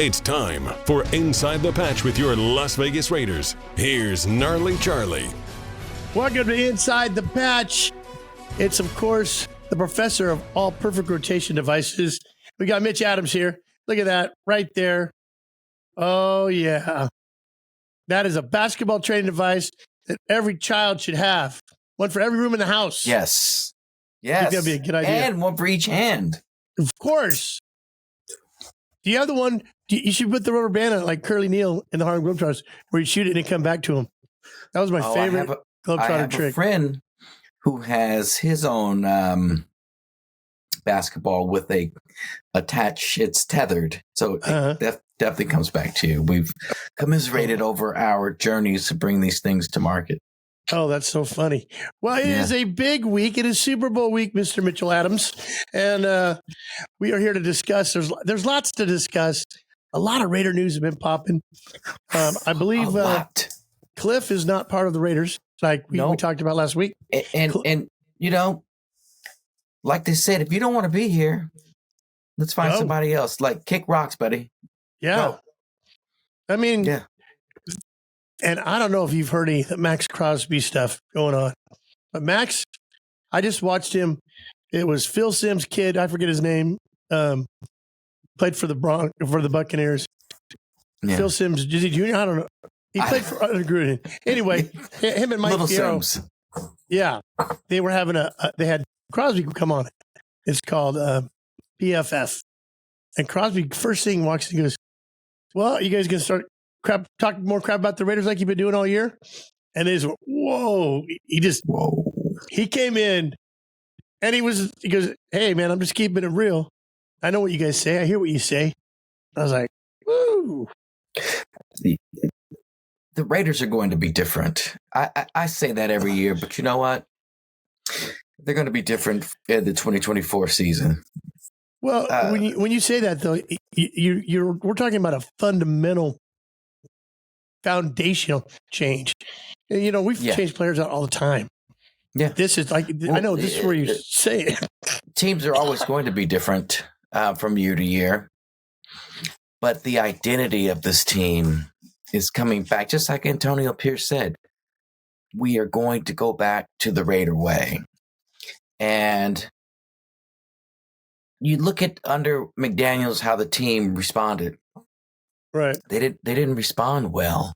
It's time for Inside the Patch with your Las Vegas Raiders. Here's Gnarley Charley. Welcome to Inside the Patch. It's, of course, the professor of all perfect rotation devices. We got Mitch Adams here. Look at that right there. Oh, yeah. That is a basketball training device that every child should have. One for every room in the house. Yes. I think that'd be a good idea. And one for each hand. Of course. Do you have the one? You should put the rubber band on like Curly Neal in the Harlem Globetrotters where you shoot it and it come back to him. That was my favorite Globetrotter trick. I have a friend who has his own basketball with a attached, it's tethered. So it definitely comes back to you. We've commiserated over our journeys to bring these things to market. Oh, that's so funny. Well, it is a big week. It is Super Bowl week, Mr. Mitchell Adams. And we are here to discuss. There's lots to discuss. A lot of Raider news has been popping. I believe Cliff is not part of the Raiders, like we talked about last week. And you know, like they said, if you don't want to be here, let's find somebody else. Like, kick rocks, buddy. Yeah. Go. I mean, and I don't know if you've heard any of the Max Crosby stuff going on. But Max, I just watched him. It was Phil Simms' kid. I forget his name. Played for the Buccaneers. Yeah. Phil Simms, is he junior? I don't know. He played for Gruden. Anyway, him and Mike Little Fierro. Sims. Yeah. They were having they had Crosby come on. It's called PFF. And Crosby, first thing walks in, he goes, well, you guys going to start talking more crap about the Raiders like you've been doing all year? And they just went, whoa. He came in and he goes, hey, man, I'm just keeping it real. I know what you guys say. I hear what you say. I was like, woo. The Raiders are going to be different. I say that every year, but you know what? They're going to be different in the 2024 season. Well, when you say that, though, we're talking about a fundamental, foundational change. You know, we've changed players out all the time. Yeah, this is like I know this is where you say it. Teams are always going to be different from year to year, but the identity of this team is coming back, just like Antonio Pierce said. We are going to go back to the Raider way, and you look at under McDaniels how the team responded. Right. They didn't respond well.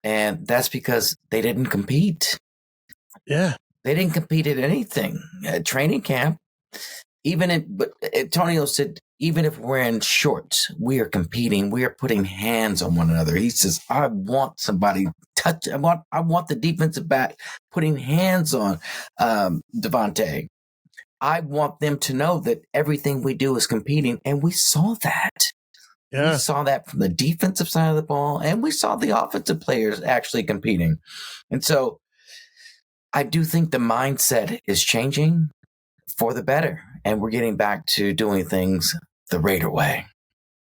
And that's because they didn't compete. Yeah. They didn't compete at anything. At training camp, but Antonio said, even if we're in shorts, we are competing. We are putting hands on one another. He says, I want somebody touch. I want the defensive back putting hands on Devontae. I want them to know that everything we do is competing. And we saw that. Yeah. We saw that from the defensive side of the ball, and we saw the offensive players actually competing. And so I do think the mindset is changing for the better, and we're getting back to doing things the Raider way.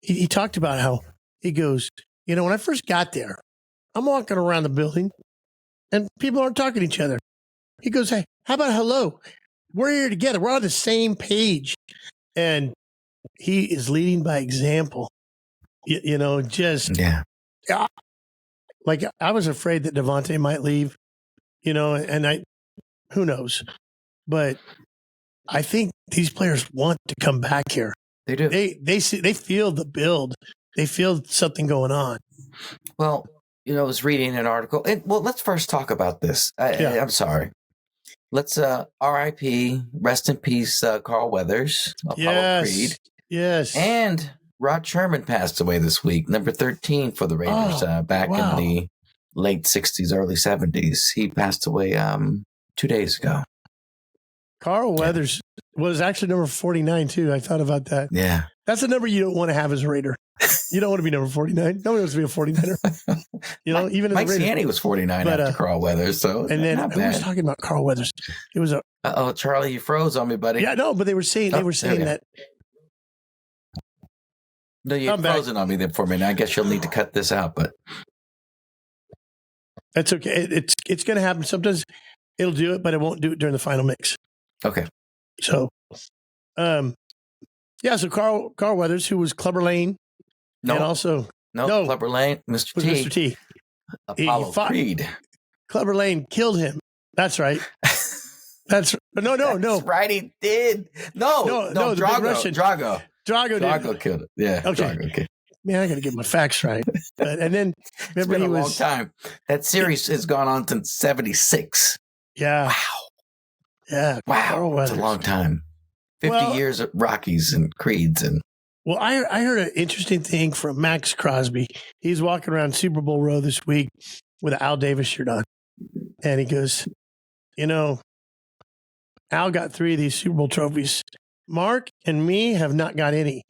He talked about how he goes, you know, when I first got there, I'm walking around the building, and people aren't talking to each other. He goes, hey, how about hello? We're here together. We're on the same page. And he is leading by example. You know, just like I was afraid that Devontae might leave, you know, and who knows, but I think these players want to come back here. They do. They feel the build. They feel something going on. Well, you know, I was reading an article. Let's first talk about this. I'm sorry. Let's R.I.P. Rest in peace, Carl Weathers, Apollo Creed. Yes. And Rod Sherman passed away this week, number 13 for the Raiders, back in the late 60s, early 70s. He passed away 2 days ago. Carl Weathers was actually number 49, too. I thought about that. Yeah. That's a number you don't want to have as a Raider. You don't want to be number 49. Nobody wants to be a 49er. You know, even Mike Ciani was 49 after Carl Weathers. So and then who was talking about Carl Weathers? It was Charlie, you froze on me, buddy. Yeah, no, but they were saying that. No, you're frozen on me there for a minute. I guess you'll need to cut this out, but that's okay. It's going to happen. Sometimes it'll do it, but it won't do it during the final mix. Okay. So, so Carl Weathers, who was Clubber Lane, No, and also no, Clubber Lang, Mr. was T, Mr. T. Apollo Creed. Clubber Lang killed him. That's right. That's no. That's right, he did. No, the big Russian. Drago Drago killed it. Yeah, okay. Drago killed it. Man, I got to get my facts right. And then It's been a long time. That series has gone on since 76. Yeah. Wow. Yeah. Wow. It's a long time. 50 years of Rockies and Creeds. Well, I heard an interesting thing from Max Crosby. He's walking around Super Bowl row this week with an Al Davis shirt on. And he goes, Al got 3 of these Super Bowl trophies. Mark and me have not got any.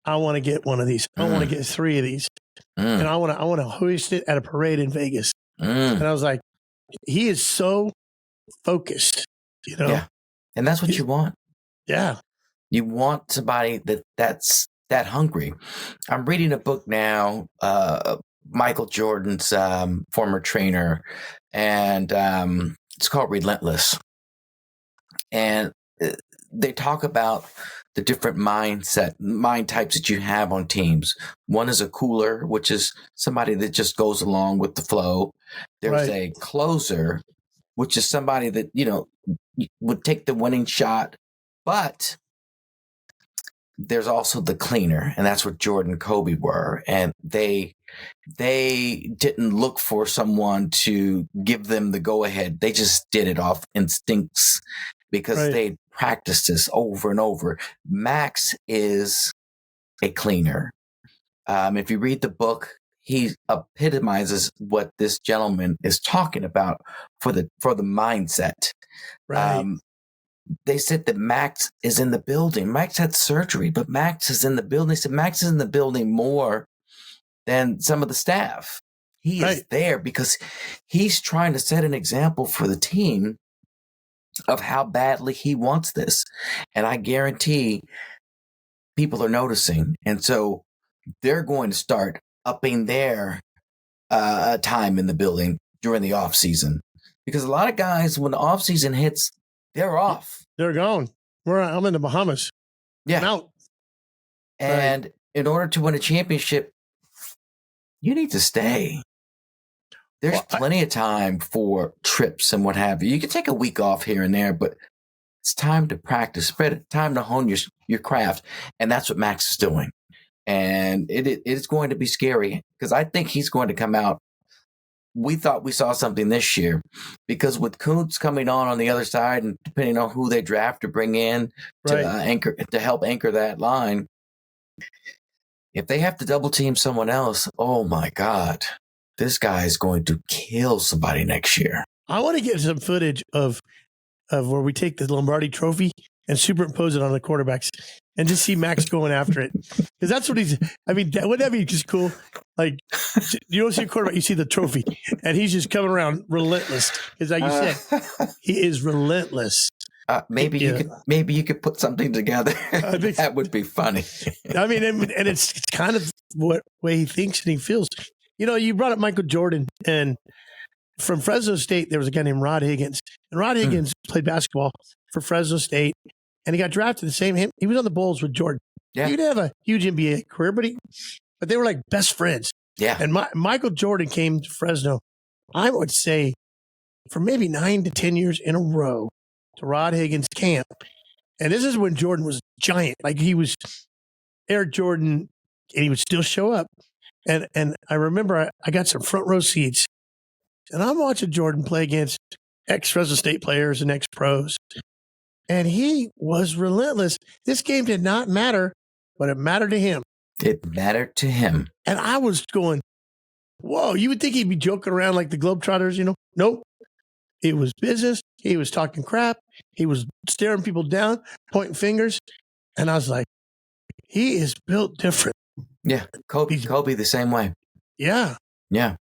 I want to get one of these. I want to get 3 of these. And I want to hoist it at a parade in Vegas. And I was like, he is so focused, Yeah. And that's what you want. Yeah. You want somebody that's that hungry. I'm reading a book now, Michael Jordan's former trainer, and it's called Relentless. And they talk about the different mind types that you have on teams. One is a cooler, which is somebody that just goes along with the flow. There's a closer, which is somebody that, would take the winning shot, but there's also the cleaner, and that's what Jordan and Kobe were. And they didn't look for someone to give them the go ahead. They just did it off instincts because they practiced this over and over. Max is a cleaner. If you read the book, he epitomizes what this gentleman is talking about for the mindset. Right. They said that Max is in the building. Max had surgery, but Max is in the building. They said Max is in the building more than some of the staff. He is there because he's trying to set an example for the team of how badly he wants this. And I guarantee people are noticing. And so they're going to start upping their time in the building during the off season. Because a lot of guys, when the off season hits, they're off. They're gone. I'm in the Bahamas. Yeah. I'm out. And in order to win a championship, you need to stay. There's plenty of time for trips and what have you. You can take a week off here and there, but it's time to practice, time to hone your craft. And that's what Max is doing. And it's going to be scary because I think he's going to come out. We thought we saw something this year because with Kuntz coming on the other side and depending on who they draft to bring in to help anchor that line, if they have to double team someone else, oh my God, this guy is going to kill somebody next year. I want to get some footage of where we take the Lombardi trophy and superimpose it on the quarterbacks and just see Max going after it. Because that's what wouldn't that be just cool? Like, you don't see a quarterback, you see the trophy, and he's just coming around relentless. Because like you said, he is relentless. Maybe you could put something together. That would be funny. And it's kind of what way he thinks and he feels. You brought up Michael Jordan, and from Fresno State, there was a guy named Rod Higgins. And Rod Higgins played basketball for Fresno State, and he got drafted the same. He was on the Bulls with Jordan. Yeah. He didn't have a huge NBA career, but they were like best friends. Yeah. And Michael Jordan came to Fresno, I would say, for maybe 9 to 10 years in a row to Rod Higgins' camp. And this is when Jordan was giant. Like he was Air Jordan, and he would still show up. And I remember I got some front row seats, and I'm watching Jordan play against ex-Fresno State players and ex-pros. And he was relentless. This game did not matter, but it mattered to him. It mattered to him. And I was going, whoa, you would think he'd be joking around like the Globetrotters, Nope. It was business. He was talking crap. He was staring people down, pointing fingers. And I was like, he is built different. Yeah. Kobe the same way. Yeah. Yeah.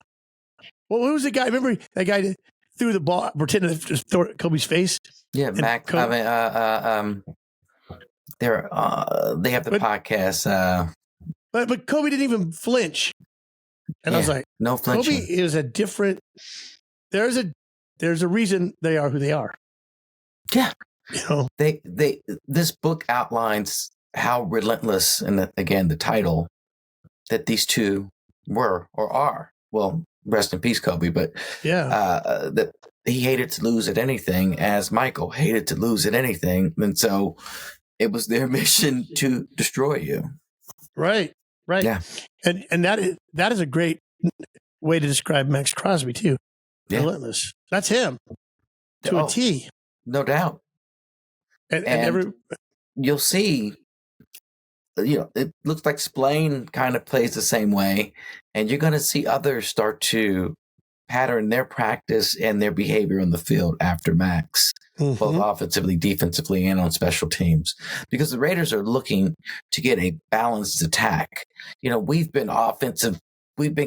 Well, who was the guy? Remember that guy that threw the ball, pretended to just throw it at Kobe's face? Yeah, Mac. They have the podcast. But Kobe didn't even flinch. And I was like, no flinching. Kobe is a different. There's a reason they are who they are. Yeah. This book outlines how relentless, and again, the title, that these two were or are. Well, rest in peace, Kobe. But that he hated to lose at anything, as Michael hated to lose at anything, and so it was their mission to destroy you. Right. Yeah, and that is a great way to describe Max Crosby too. Yeah. Relentless. That's him to a T. No doubt. And you'll see, it looks like Splain kind of plays the same way, and you're going to see others start to pattern their practice and their behavior on the field after Max, both offensively, defensively, and on special teams, because the Raiders are looking to get a balanced attack. We've been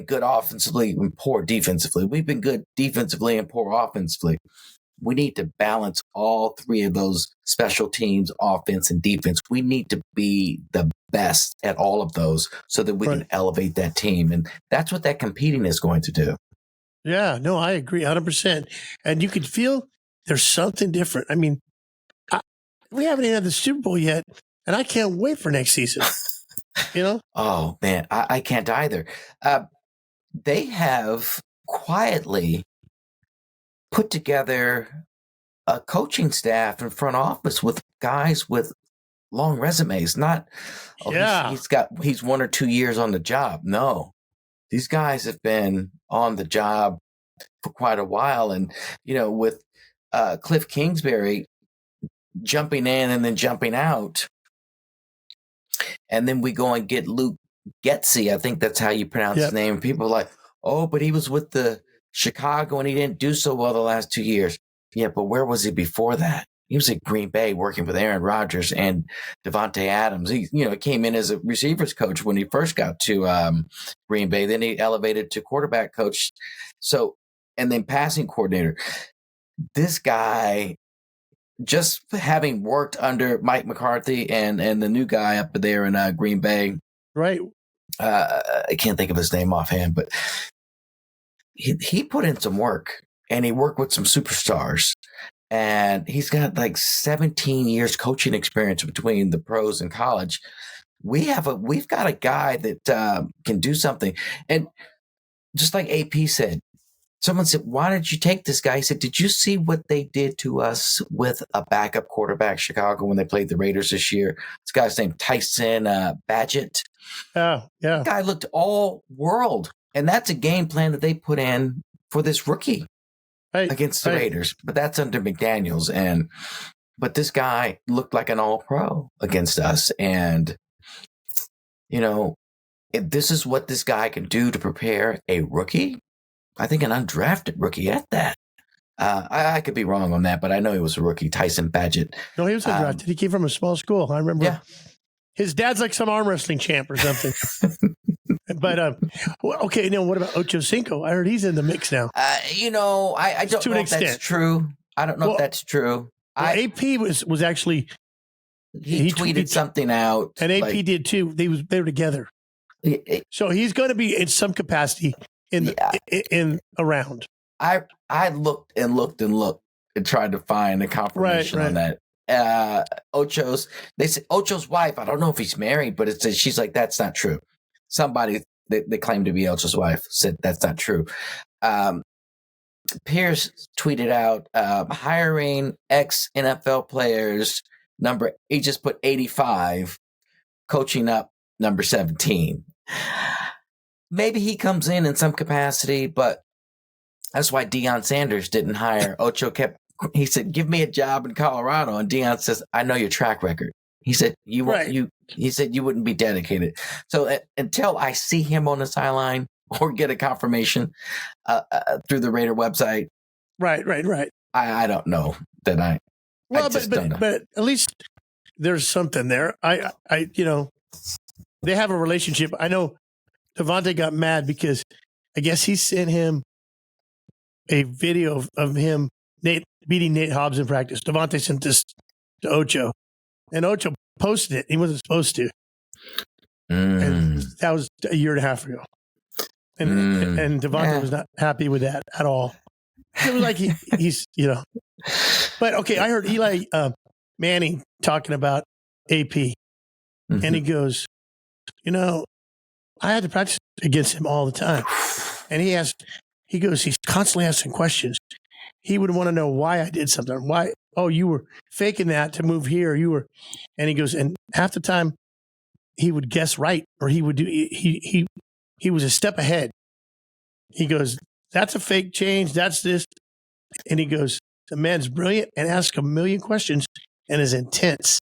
good offensively and poor defensively. We've been good defensively and poor offensively. We need to balance all three of those special teams, offense and defense. We need to be the best at all of those so that we can elevate that team. And that's what that competing is going to do. Yeah, no, I agree 100%. And you could feel there's something different. I mean, we haven't even had the Super Bowl yet, and I can't wait for next season. Oh, man, I can't either. They have quietly put together a coaching staff and front office with guys with long resumes. Not, he's 1 or 2 years on the job. No, these guys have been on the job for quite a while. And, with Cliff Kingsbury jumping in and then jumping out, and then we go and get Luke Getsy. I think that's how you pronounce his name. People are like, oh, but he was with the Chicago and he didn't do so well the last 2 years. Yeah, but where was he before that? He was at Green Bay working with Aaron Rodgers and Devontae Adams. He, came in as a receivers coach when he first got to Green Bay. Then he elevated to quarterback coach. So, and then passing coordinator. This guy, just having worked under Mike McCarthy and the new guy up there in Green Bay. Right. I can't think of his name offhand, but he put in some work and he worked with some superstars. And he's got like 17 years coaching experience between the pros and college. We've got a guy that can do something. And just like AP said, someone said, why did you take this guy? He said, did you see what they did to us with a backup quarterback, Chicago, when they played the Raiders this year? This guy's named Tyson Badgett. Oh, yeah. That guy looked all world. And that's a game plan that they put in for this rookie against the Raiders. But that's under McDaniels. But this guy looked like an all-pro against us. And, if this is what this guy can do to prepare a rookie, I think an undrafted rookie at that. I could be wrong on that, but I know he was a rookie, Tyson Badgett. No, he was undrafted. He came from a small school. I remember his dad's like some arm wrestling champ or something. But, okay, what about Ocho Cinco? I heard he's in the mix now. I don't know if that's true. I don't know if that's true. AP was actually... He tweeted something out. And AP did too. They were together. So he's going to be in some capacity in around. I looked and tried to find a confirmation on that. They said Ocho's wife. I don't know if he's married, but she's like, that's not true. Somebody that claimed to be Ocho's wife said that's not true. Pierce tweeted out hiring ex-NFL players. He just put 85, coaching up number 17. Maybe he comes in some capacity, but that's why Deion Sanders didn't hire. Ocho he said, give me a job in Colorado. And Deion says, I know your track record. He said, he said you wouldn't be dedicated. So until I see him on the sideline or get a confirmation through the Raider website. Right. I don't know that I don't know. But at least there's something there. They have a relationship. I know Devontae got mad because I guess he sent him a video of him beating Nate Hobbs in practice. Devontae sent this to Ocho, and Ocho posted it. He wasn't supposed to. And that was a year and a half ago. And Devontae was not happy with that at all. It was like he's. But okay, I heard Eli Manning talking about AP, and he goes, I had to practice against him all the time. And he's constantly asking questions. He would want to know why I did something. Why? Oh, you were faking that to move here. And he goes, and half the time he would guess right, or he would do, he was a step ahead. He goes, that's a fake change. That's this. And he goes, the man's brilliant and asks a million questions and is intense.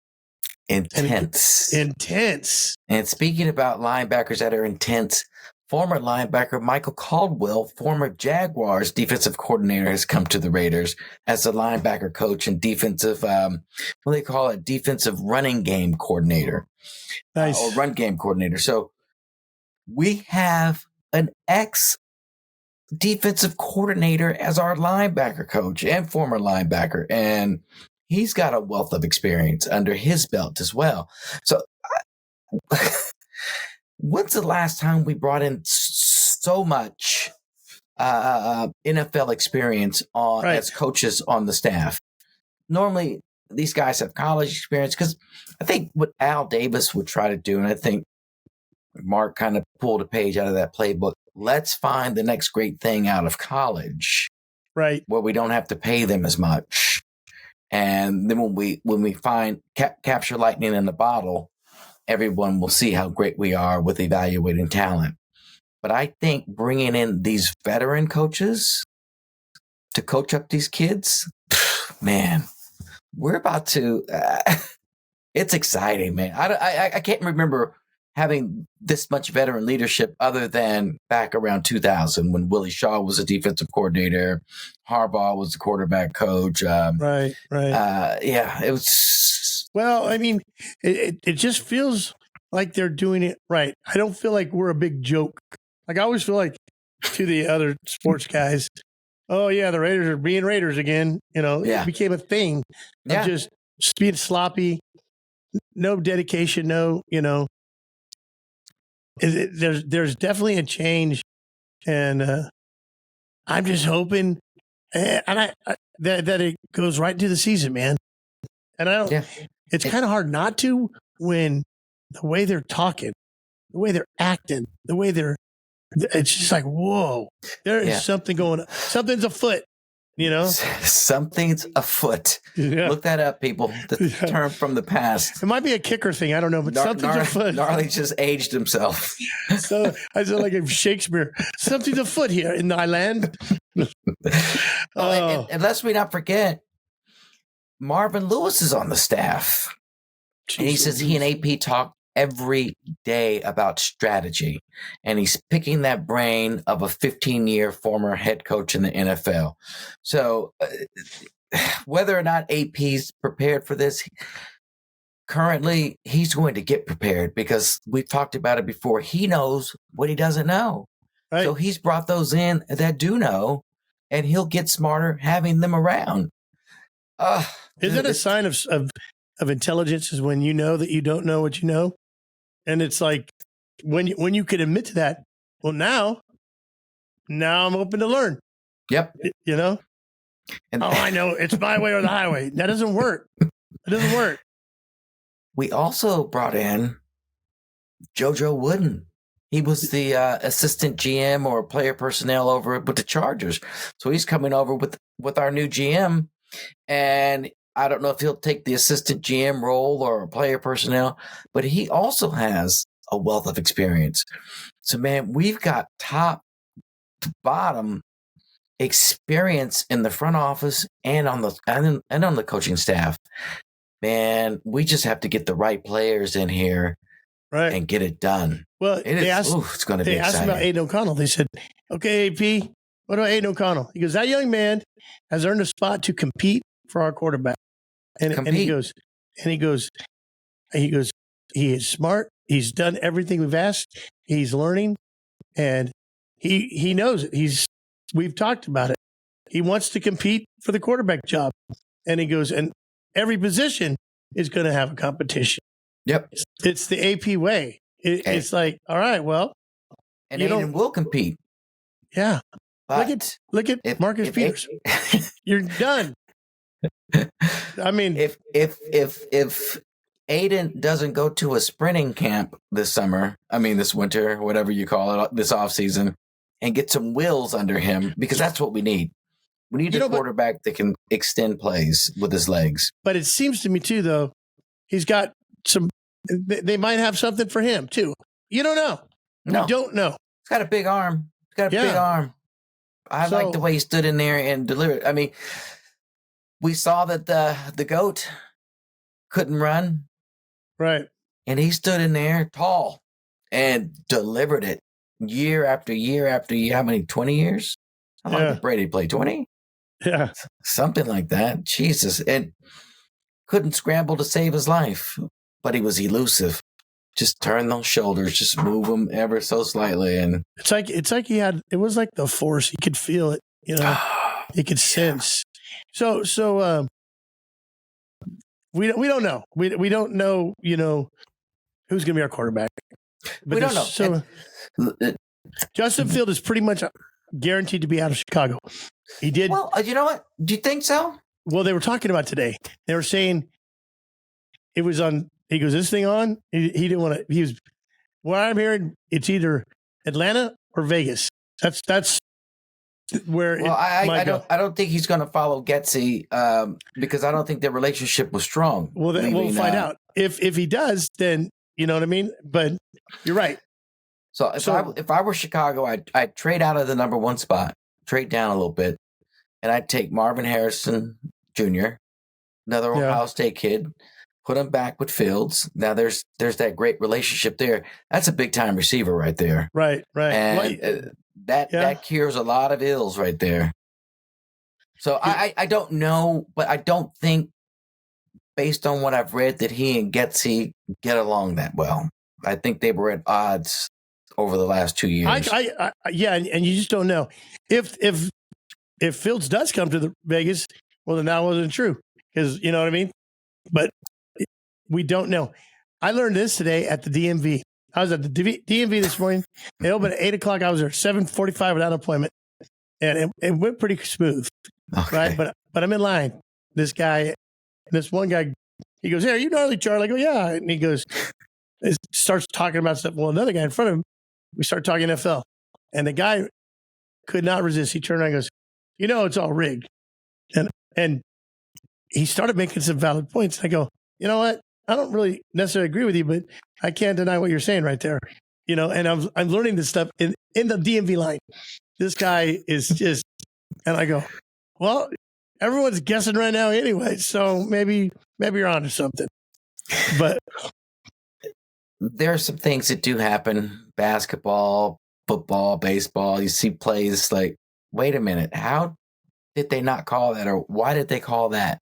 Intense. And speaking about linebackers that are intense, former linebacker Michael Caldwell, former Jaguars defensive coordinator, has come to the Raiders as a linebacker coach and defensive, what do they call it? Defensive running game coordinator. Nice. Or run game coordinator. So we have an ex-defensive coordinator as our linebacker coach and former linebacker. And he's got a wealth of experience under his belt as well. So when's the last time we brought in so much NFL experience as coaches on the staff? Normally, these guys have college experience, because I think what Al Davis would try to do, and I think Mark kind of pulled a page out of that playbook, let's find the next great thing out of college, right, where we don't have to pay them as much. And then when we find capture lightning in the bottle, everyone will see how great we are with evaluating talent. But I think bringing in these veteran coaches to coach up these kids, man, we're about to. It's exciting, man. I can't remember having this much veteran leadership other than back around 2000 when Willie Shaw was a defensive coordinator, Harbaugh was the quarterback coach. Right. Yeah, it was. Well, I mean, it just feels like they're doing it right. I don't feel like we're a big joke. Like, I always feel like to the other sports guys, oh yeah, the Raiders are being Raiders again. It became a thing of just being sloppy, no dedication, there's definitely a change, and I'm just hoping, that it goes right into the season, man. And I don't. Yeah. It's kind of hard not to when the way they're talking, the way they're acting, the way it's just like, whoa, there is something going on. Something's afoot. Something's afoot. Yeah. Look that up, people. The term from the past. It might be a kicker thing. I don't know, but something's afoot. Gnarley just aged himself. So I sound like Shakespeare. Something's afoot here in thy land. And lest we not forget, Marvin Lewis is on the staff. And he says he and AP talk every day about strategy, and he's picking that brain of a 15-year former head coach in the NFL. So whether or not AP's prepared for this, currently he's going to get prepared, because we've talked about it before. He knows what he doesn't know. Right. So he's brought those in that do know, and he'll get smarter having them around. Is it a sign of intelligence is when you know that you don't know what you know? And it's like when you can admit to that, well, now I'm open to learn. Yep. And I know it's my way or the highway. That doesn't work. It doesn't work. We also brought in JoJo Wooden. He was the assistant GM or player personnel over with the Chargers. So he's coming over with our new GM. And I don't know if he'll take the assistant GM role or player personnel, but he also has a wealth of experience. So, man, we've got top to bottom experience in the front office and on the coaching staff. Man, we just have to get the right players in here, right, and get it done. Well, it's going to be exciting. They asked about Aiden O'Connell. They said, "Okay, AP, what about Aiden O'Connell?" He goes, "That young man has earned a spot to compete for our quarterback." And he goes, he is smart. He's done everything we've asked. He's learning, and he knows it. We've talked about it. He wants to compete for the quarterback job. And he goes, and every position is going to have a competition. Yep. It's the AP way. It's like, all right, well. And Aiden will compete. Yeah. But look at Marcus Peters. You're done. I mean, if Aiden doesn't go to a sprinting camp this winter, whatever you call it, this offseason, and get some wheels under him, because that's what we need. We need a quarterback that can extend plays with his legs. But it seems to me, too, though, he's got some – they might have something for him, too. You don't know. No. You don't know. He's got a big arm. Big arm. I like the way he stood in there and delivered. I mean, we saw that the GOAT couldn't run. Right. And he stood in there tall and delivered it year after year after year. How many? 20 years? How long did Brady play? 20? Yeah. Something like that. Jesus. And couldn't scramble to save his life, but he was elusive. Just turn those shoulders, just move them ever so slightly. And it's like it was like the force. He could feel it, he could sense. So we don't know. We don't know, who's going to be our quarterback. But we don't know. So Justin Field is pretty much guaranteed to be out of Chicago. He did. Well, you know what? Do you think so? Well, they were talking about today. They were saying it was on. He goes, this thing on? He didn't want to. He was. What I'm hearing, it's either Atlanta or Vegas. That's where. Well, I don't think he's going to follow Getsy because I don't think their relationship was strong. Well, then we'll find out. If he does, then you know what I mean. But you're right. So if I were Chicago, I'd trade out of the number one spot, trade down a little bit, and I'd take Marvin Harrison Jr., another Ohio State kid, put him back with Fields. Now there's that great relationship there. That's a big time receiver right there. Right. And that cures a lot of ills right there. So I don't know, but I don't think, based on what I've read, that he and Getsy get along that well. I think they were at odds over the last 2 years. And you just don't know if Fields does come to the Vegas. Well, then that wasn't true, because you know what I mean. But we don't know. I learned this today at the DMV. I was at the DMV this morning. They opened at 8:00. I was there 7:45 without an appointment, and it went pretty smooth. Okay. Right, but I'm in line. This one guy, he goes, "Hey, are you Gnarley Charley?" I go, "Yeah," and he goes, starts talking about stuff. Well, another guy in front of him, we start talking NFL, and the guy could not resist. He turned around and goes, it's all rigged. And he started making some valid points. I go, you know what? I don't really necessarily agree with you, but I can't deny what you're saying right there. And I'm learning this stuff in the DMV line. This guy is just, and I go, well, everyone's guessing right now anyway, so maybe you're onto something. But there are some things that do happen. Basketball, football, baseball. You see plays like, wait a minute, how did they not call that? Or why did they call that?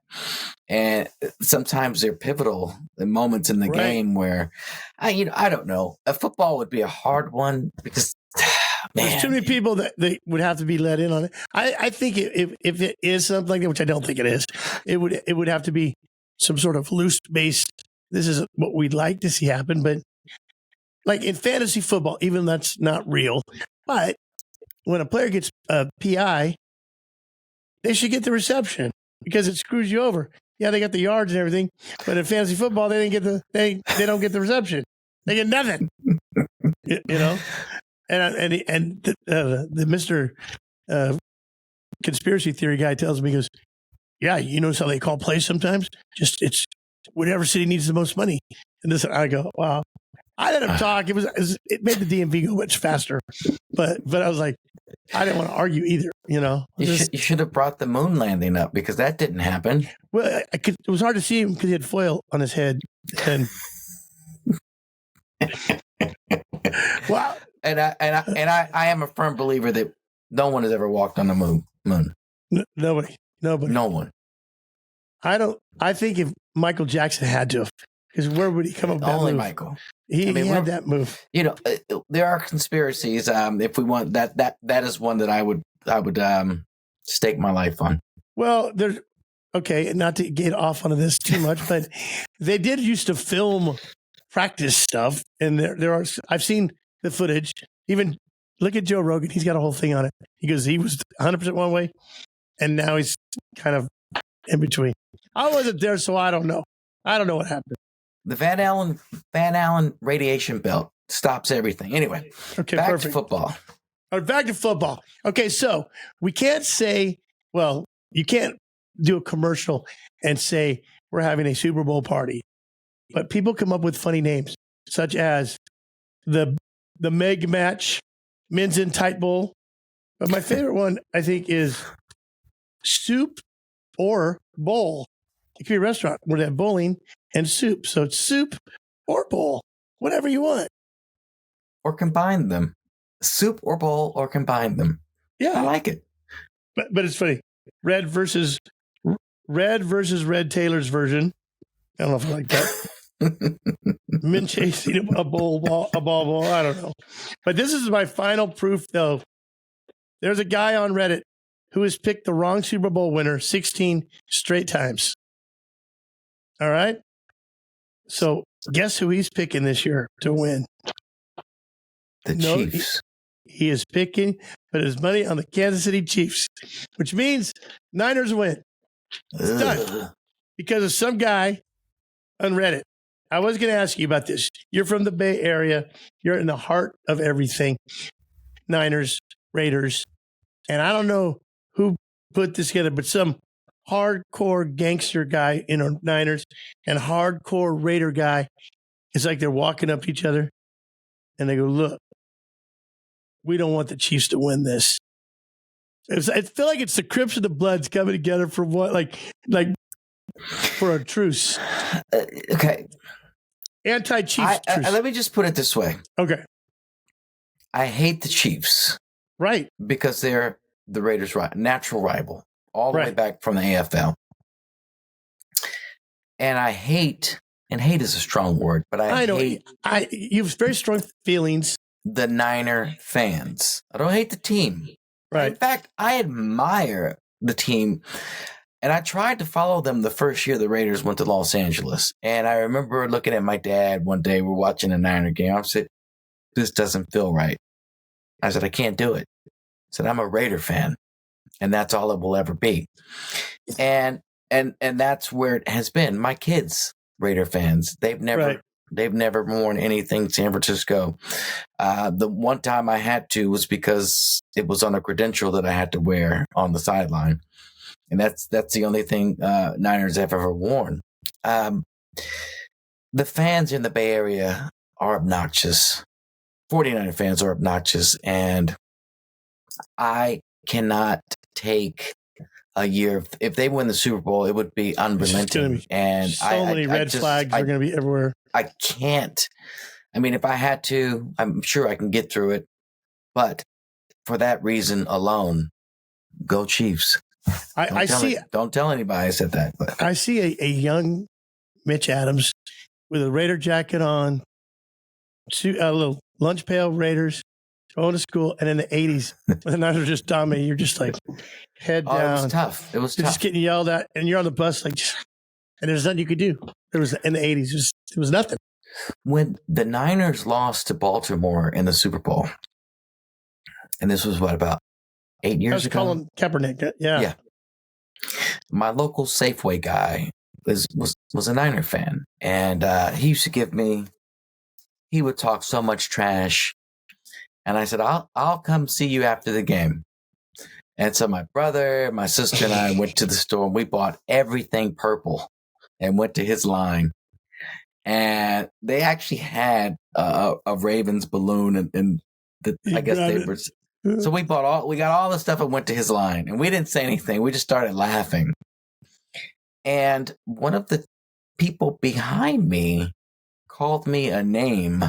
And sometimes they're pivotal moments in the game where, I don't know. A football would be a hard one because, there's too many people that they would have to be let in on it. I think if it is something like that, which I don't think it is, it would have to be some sort of loose based. This is what we'd like to see happen, but like in fantasy football, even that's not real. But when a player gets a PI, they should get the reception because it screws you over. Yeah, they got the yards and everything, but in fantasy football, they don't get the reception. They get nothing. And the Mr. Conspiracy theory guy tells me, he goes, yeah, you notice how they call plays sometimes? Just it's whatever city needs the most money. And I go, wow. I let him talk. It made the DMV go much faster, but I was like, I didn't want to argue either. You should have brought the moon landing up because that didn't happen. Well, it was hard to see him because he had foil on his head. And wow. And I am a firm believer that no one has ever walked on the moon. Nobody. No one. I think if Michael Jackson had to, because where would he come up with that Only move? Michael. He had that move. There are conspiracies. If we want that is one that I would stake my life on. Well, there's okay, not to get off onto this too much, but they did used to film practice stuff, and there are. I've seen the footage. Even look at Joe Rogan; he's got a whole thing on it. He goes, he was 100% one way, and now he's kind of in between. I wasn't there, so I don't know. I don't know what happened. The Van Allen radiation belt stops everything. Anyway, Okay, back perfect. to football. All right, back to football. Okay, so we can't say, well, you can't do a commercial and say we're having a Super Bowl party, but people come up with funny names, such as the Meg Match, Men's in Tight Bowl. But my favorite one, I think, is Soup or Bowl. It could be a restaurant where they have bowling and soup. So it's soup or bowl, whatever you want. Or combine them. Soup or bowl or combine them. Yeah. I like it. But it's funny. Red versus Red Taylor's version. I don't know if I like that. Men chasing a ball. I don't know. But this is my final proof, though. There's a guy on Reddit who has picked the wrong Super Bowl winner 16 straight times. All right? So guess who he's picking this year to win? The Chiefs. He is picking, put his money on the Kansas City Chiefs, which means Niners win. It's done. Because of some guy on Reddit. I was going to ask you about this. You're from the Bay Area. You're in the heart of everything. Niners, Raiders. And I don't know who put this together, but some hardcore gangster guy in the Niners and hardcore Raider guy. It's like they're walking up to each other and they go, look, we don't want the Chiefs to win this. I feel like it's the Crips and the Bloods coming together for what, like for a truce. Okay. Anti-Chiefs truce. Let me just put it this way. Okay. I hate the Chiefs. Right. Because they're the Raiders' natural rival, all the way back from the AFL. And I hate, and hate is a strong word, but I hate. You have very strong feelings. The Niner fans. I don't hate the team. Right. In fact, I admire the team. And I tried to follow them the first year the Raiders went to Los Angeles. And I remember looking at my dad one day, we're watching a Niner game. I said, this doesn't feel right. I said, I can't do it. I said, I'm a Raider fan. And that's all it will ever be. And that's where it has been. My kids, Raider fans, they've never worn anything San Francisco. The one time I had to was because it was on a credential that I had to wear on the sideline. And that's the only thing Niners have ever worn. The fans in the Bay Area are obnoxious. 49er fans are obnoxious. And I cannot take a year. If they win the Super Bowl, it would be unrelenting. And many red flags are going to be everywhere. I can't. I mean, if I had to, I'm sure I can get through it. But for that reason alone, go Chiefs. Don't tell anybody I said that. But I see a young Mitch Adams with a Raider jacket on, a little lunch pail Raiders, going to school, and in the 80s, when the Niners were just dominating, you're just like head down. It was tough. You're just getting yelled at, and you're on the bus and there's nothing you could do. There was in the 80s, it was nothing. When the Niners lost to Baltimore in the Super Bowl, and this was about 8 years ago. Colin Kaepernick, yeah. My local Safeway guy was a Niner fan, and he used to give me. He would talk so much trash, and I said, "I'll come see you after the game." And so my brother, my sister, and I went to the store, and we bought everything purple, and went to his line, and they actually had a Ravens balloon, and I guess they were. So we got all the stuff and went to his line, and we didn't say anything. We just started laughing. And one of the people behind me called me a name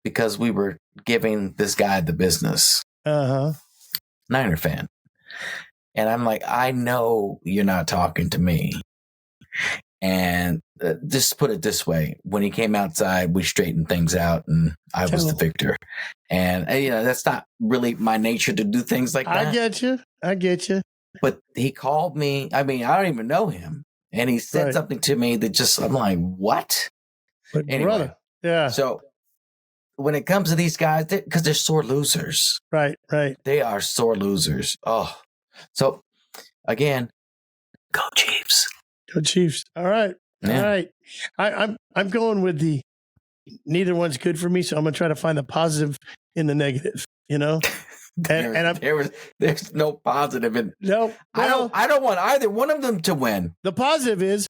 because we were giving this guy the business. Niner fan. And I'm like, I know you're not talking to me. And just put it this way, when he came outside, we straightened things out, and I was the victor. And that's not really my nature to do things like that. I get you. But he called me. I mean, I don't even know him, and he said something to me that I'm like, what? But anyway, brother, yeah. So when it comes to these guys, because they're sore losers, right? They are sore losers. Oh, so again, go Chiefs. Go Chiefs. All right. Yeah. All right. I'm going with the neither one's good for me, so I'm gonna try to find the positive in the negative. There's no positive in. No, well, I don't want either one of them to win. the positive is,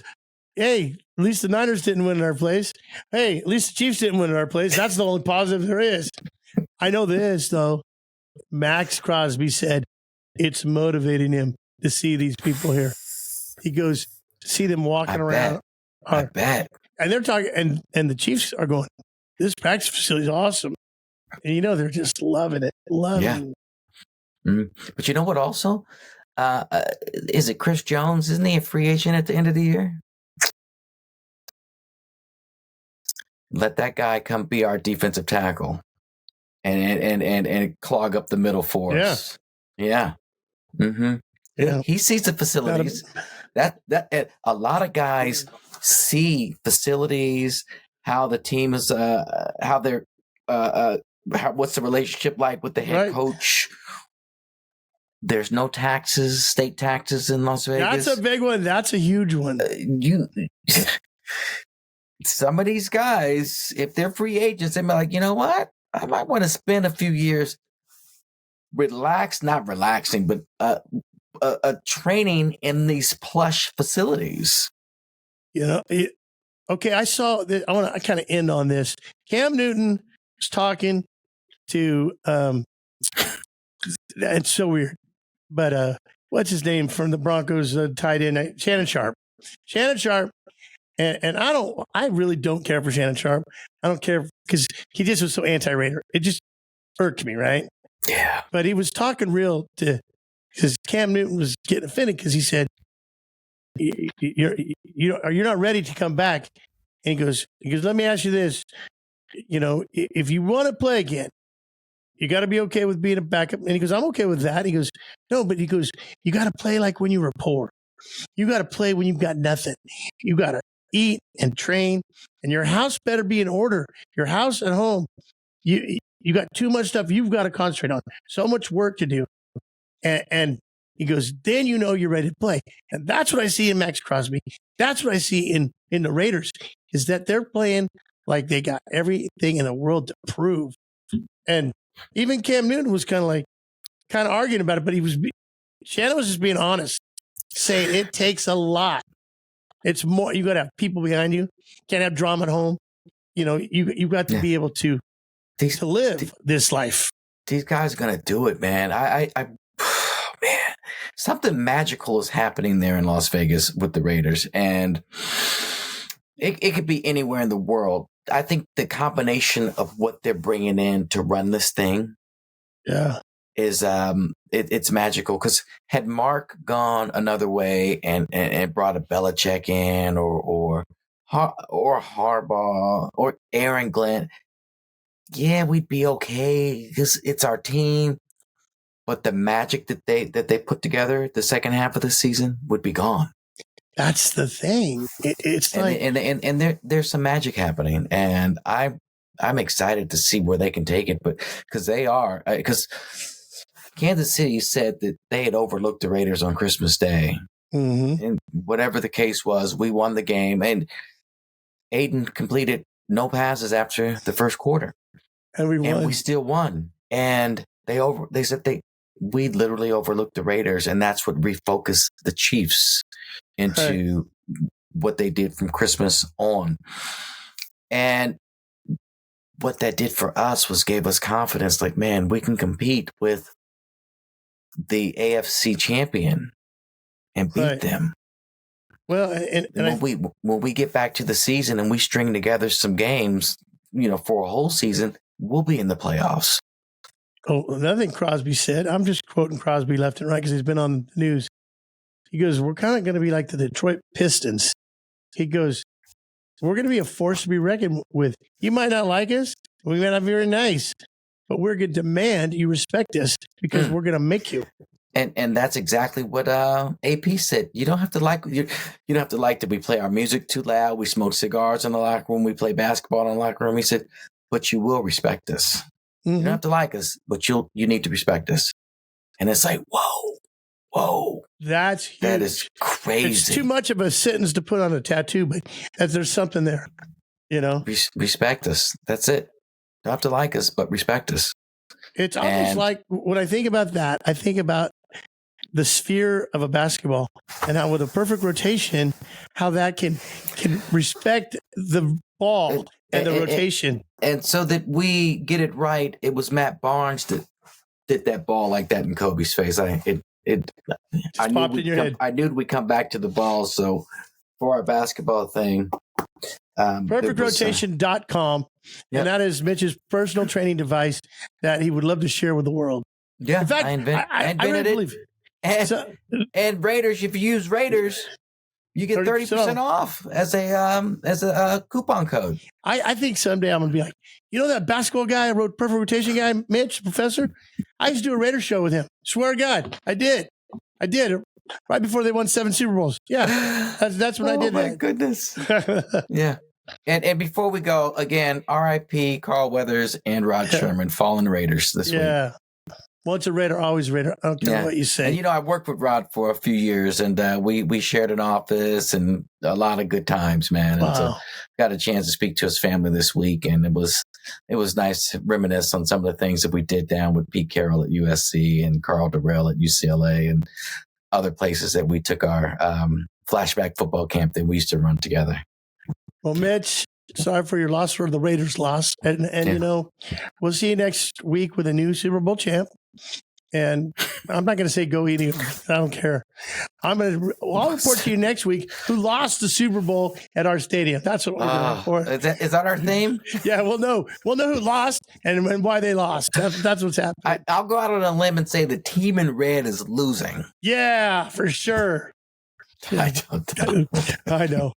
hey, at least the Niners didn't win in our place. Hey, at least the Chiefs didn't win in our place. That's the only positive there is. I know this though. Max Crosby said it's motivating him to see these people here. He goes, see them walking around. I bet. And they're talking, and the Chiefs are going, this practice facility is awesome. And they're just loving it. But you know what also? Is it Chris Jones? Isn't he a free agent at the end of the year? Let that guy come be our defensive tackle and clog up the middle for us. Yeah. Mm-hmm. Yeah. He sees the facilities. That a lot of guys see facilities, how the team is, how they're, what's the relationship like with the head coach. There's no taxes, state taxes in Las Vegas. That's a big one. That's a huge one. Some of these guys, if they're free agents, they might like, you know what? I might want to spend a few years not relaxing, but training in these plush facilities. Okay, I saw that. I want to kind of end on this. Cam Newton was talking to, it's so weird, but what's his name from the Broncos tight end, Shannon Sharp. And I really don't care for Shannon Sharp. I don't care because he just was so anti-Raider. It just irked me, right? Yeah. But he was talking real because Cam Newton was getting offended because he said, you're not ready to come back. And he goes, let me ask you this. If you want to play again, you got to be okay with being a backup. And he goes, I'm okay with that. He goes, no, but he goes, you got to play like when you were poor. You got to play when you've got nothing. You got to eat and train, and your house better be in order. Your house at home, you got too much stuff you've got to concentrate on. So much work to do. And he goes, then you're ready to play. And that's what I see in Max Crosby. That's what I see in the Raiders, is that they're playing like they got everything in the world to prove. And even Cam Newton was kind of arguing about it, but Shannon was just being honest, saying it takes a lot. It's more, you got to have people behind you. Can't have drama at home. You got to be able to live this life. These guys are going to do it, man. Man, something magical is happening there in Las Vegas with the Raiders. And it could be anywhere in the world. I think the combination of what they're bringing in to run this thing is it's magical. Because had Mark gone another way and brought a Belichick in or Harbaugh or Aaron Glenn, we'd be okay because it's our team. But the magic that they put together the second half of the season would be gone. That's the thing. It's like and there's some magic happening, and I'm excited to see where they can take it. But because Kansas City said that they had overlooked the Raiders on Christmas Day, and whatever the case was, we won the game, and Aiden completed no passes after the first quarter, and we won. And we still won. And they said we literally overlooked the Raiders, and that's what refocused the Chiefs into what they did from Christmas on. And what that did for us was gave us confidence, like, man, we can compete with the AFC champion and beat them. Well, and when we get back to the season and we string together some games, for a whole season, we'll be in the playoffs. Oh, another thing Crosby said, I'm just quoting Crosby left and right because he's been on the news. He goes, we're kind of going to be like the Detroit Pistons. He goes, we're going to be a force to be reckoned with. You might not like us. We might not be very nice, but we're going to demand you respect us because we're going to make you. And that's exactly what AP said. You don't have to like you don't have to like that we play our music too loud. We smoke cigars in the locker room. We play basketball in the locker room. He said, but you will respect us. You don't have to like us, but you need to respect us. And it's like, whoa. whoa. That's huge. That is crazy. It's too much of a sentence to put on a tattoo, but there's something there, you know? Respect us. That's it. Don't have to like us, but respect us. It's almost like when I think about that, I think about the sphere of a basketball and how with a perfect rotation, how that can respect the ball and the rotation. And so that we get it right, it was Matt Barnes that did that ball like that in Kobe's face. I knew we'd come back to the ball. So for our basketball thing, perfectrotation.com. Yep. And that is Mitch's personal training device that he would love to share with the world. Yeah, in fact, I really believe it. And Raiders, if you use Raiders, you get 30% off as a coupon code. I think someday I'm going to be like, you know that basketball guy I wrote Perfect Rotation guy, Mitch, professor? I used to do a Raiders show with him. Swear to God, I did. Right before they won 7 Super Bowls. Yeah, that's when I did that. Oh, my goodness. Yeah. And before we go, again, R.I.P. Carl Weathers and Rod Sherman, fallen Raiders this week. Yeah. Once a Raider, always a Raider. I don't care what you say. And, I worked with Rod for a few years, and we shared an office and a lot of good times, man. Wow. And so got a chance to speak to his family this week, and it was nice to reminisce on some of the things that we did down with Pete Carroll at USC and Carl Durrell at UCLA and other places that we took our flashback football camp that we used to run together. Well, Mitch, sorry for your loss, for the Raiders' loss. And we'll see you next week with a new Super Bowl champ. And I'm not going to say go eating. I don't care. I'll report to you next week who lost the Super Bowl at our stadium. That's what we're going for. Is that our theme? Yeah, we'll know who lost and why they lost. That's what's happening. I'll go out on a limb and say the team in red is losing. Yeah, for sure. I know.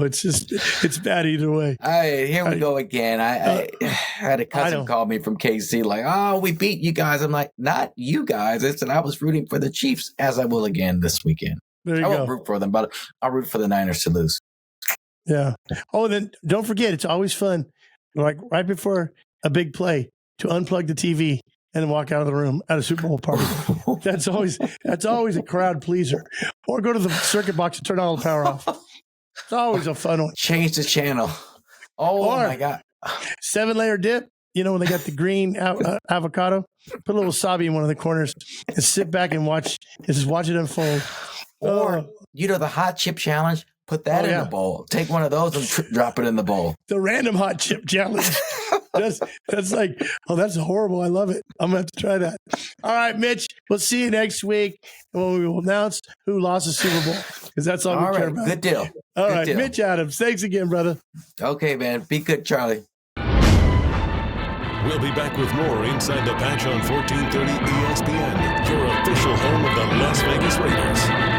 It's bad either way. Here we go again. I had a cousin call me from KC like, oh, we beat you guys. I'm like, not you guys. I said I was rooting for the Chiefs, as I will again this weekend. I won't root for them, but I'll root for the Niners to lose. Yeah. Oh, then don't forget, it's always fun, like right before a big play, to unplug the TV and walk out of the room at a Super Bowl party. That's always a crowd pleaser. Or go to the circuit box and turn all the power off. It's always a fun one. Change the channel. Oh my God. 7-layer dip. When they got the green avocado, put a little wasabi in one of the corners and sit back and watch it unfold. Or, the hot chip challenge, put that in the bowl. Take one of those and drop it in the bowl. The random hot chip challenge. That's like, that's horrible. I love it. I'm going to have to try that. All right, Mitch, we'll see you next week when we will announce who lost the Super Bowl, because that's all we care about. Good deal. All right, Mitch Adams, thanks again, brother. Okay, man. Be good, Charlie. We'll be back with more Inside the Patch on 1430 ESPN, your official home of the Las Vegas Raiders.